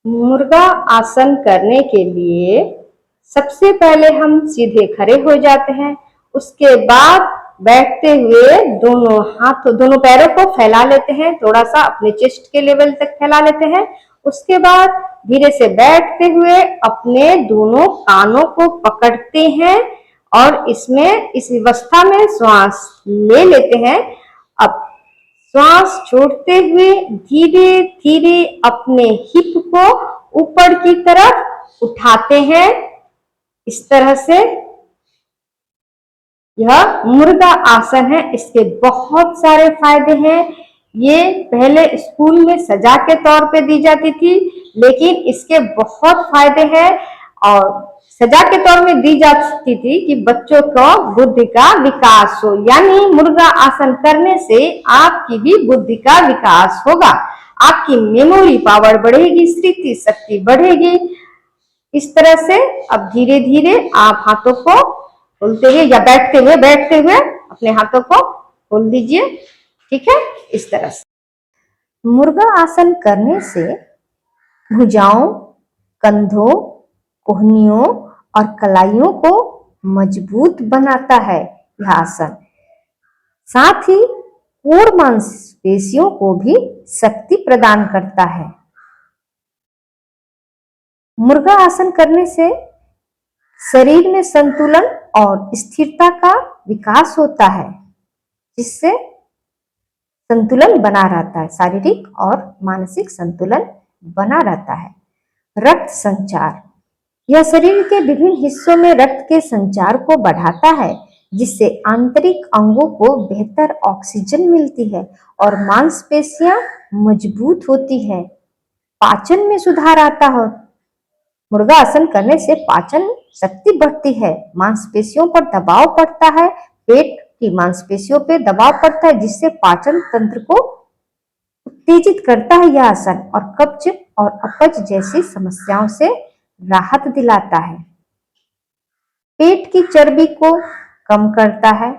मुर्गा आसन करने के लिए सबसे पहले हम सीधे खड़े हो जाते हैं। उसके बाद बैठते हुए दोनों पैरों को फैला लेते हैं, थोड़ा सा अपने चेस्ट के लेवल तक फैला लेते हैं। उसके बाद धीरे से बैठते हुए अपने दोनों कानों को पकड़ते हैं और इस अवस्था में श्वास ले लेते हैं। अब श्वास छोड़ते हुए धीरे धीरे अपने हिप को ऊपर की तरफ उठाते हैं। इस तरह से यह मुर्गा आसन है। इसके बहुत सारे फायदे हैं। ये पहले स्कूल में सजा के तौर पे दी जाती थी, लेकिन इसके बहुत फायदे हैं और सजा के तौर में दी जाती थी कि बच्चों को बुद्धि का विकास हो, यानी मुर्गा आसन करने से आपकी भी बुद्धि का विकास होगा, आपकी मेमोरी पावर बढ़ेगी, स्मृति शक्ति बढ़ेगी। इस तरह से अब धीरे धीरे आप हाथों को खोलते हुए या बैठते हुए अपने हाथों को खोल दीजिए। ठीक है, इस तरह से मुर्गा आसन करने से भुजाओं, कंधों, कोहनियों और कलाइयों को मजबूत बनाता है यह आसन। साथ ही कोर मांसपेशियों को भी शक्ति प्रदान करता है। मुर्गा आसन करने से शरीर में संतुलन और स्थिरता का विकास होता है, जिससे संतुलन बना रहता है, शारीरिक और मानसिक संतुलन बना रहता है। रक्त संचार, यह शरीर के विभिन्न हिस्सों में रक्त के संचार को बढ़ाता है, जिससे आंतरिक अंगों को बेहतर ऑक्सीजन मिलती है और मांसपेशियां मजबूत होती है। पाचन में सुधार आता है। मुर्गा आसन करने से पाचन शक्ति बढ़ती है, मांसपेशियों पर दबाव पड़ता है, पेट की मांसपेशियों पर दबाव पड़ता है, जिससे पाचन तंत्र को उत्तेजित करता है यह आसन और कब्ज और अपच जैसी समस्याओं से राहत दिलाता है। पेट की चर्बी को कम करता है।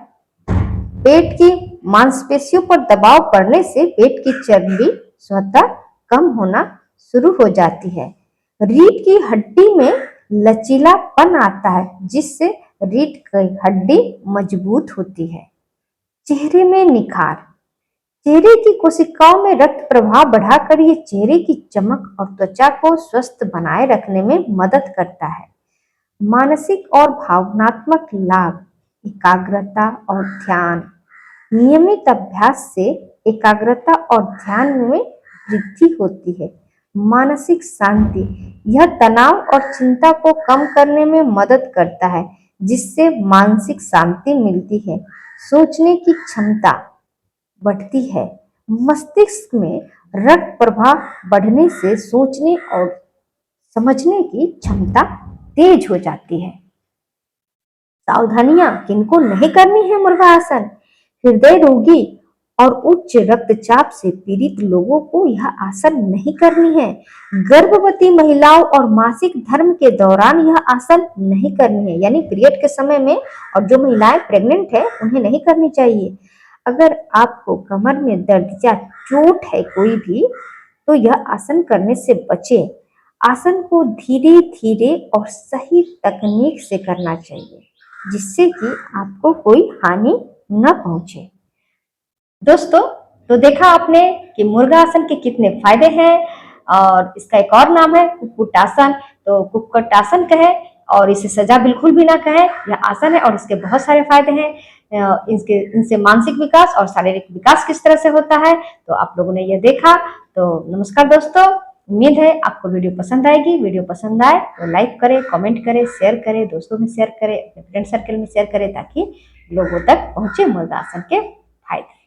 पेट की मांसपेशियों पर दबाव पड़ने से पेट की चर्बी स्वतः कम होना शुरू हो जाती है। रीढ़ की हड्डी में लचीलापन आता है, जिससे रीढ़ की हड्डी मजबूत होती है। चेहरे में निखार, चेहरे की कोशिकाओं में रक्त प्रवाह बढ़ाकर ये चेहरे की चमक और त्वचा को स्वस्थ बनाए रखने में मदद करता है। मानसिक और भावनात्मक लाभ, एकाग्रता और ध्यान, नियमित अभ्यास से एकाग्रता और ध्यान में वृद्धि होती है। मानसिक शांति, यह तनाव और चिंता को कम करने में मदद करता है, जिससे मानसिक शांति मिलती है। सोचने की क्षमता बढ़ती है। मस्तिष्क में रक्त प्रवाह बढ़ने से सोचने और समझने की क्षमता तेज हो जाती है। सावधानियां किनको नहीं करनी है मुर्गा आसन? हृदय रोगी और उच्च रक्तचाप से पीड़ित लोगों को यह आसन नहीं करनी है। गर्भवती महिलाओं और मासिक धर्म के दौरान यह आसन नहीं करनी है, यानी पीरियड के समय में, और जो महिलाएं प्रेग्नेंट है उन्हें नहीं करनी चाहिए। अगर आपको कमर में दर्द या चोट है कोई भी, तो यह आसन करने से बचे। आसन को धीरे धीरे और सही तकनीक से करना चाहिए, जिससे कि आपको कोई हानि न पहुंचे। दोस्तों, तो देखा आपने कि मुर्गा आसन के कितने फायदे हैं, और इसका एक और नाम है कुक्कुटासन। तो कुक्कुटासन कहे और इसे सजा बिल्कुल भी ना कहे, यह आसन है और इसके बहुत सारे फायदे हैं। इनसे मानसिक विकास और शारीरिक विकास किस तरह से होता है, तो आप लोगों ने ये देखा। तो नमस्कार दोस्तों, उम्मीद है आपको वीडियो पसंद आएगी। वीडियो पसंद आए तो लाइक करें, कमेंट करें, शेयर करें, दोस्तों में शेयर करें, अपने फ्रेंड सर्कल में शेयर करें, ताकि लोगों तक पहुंचे मुर्गा आसन के फायदे।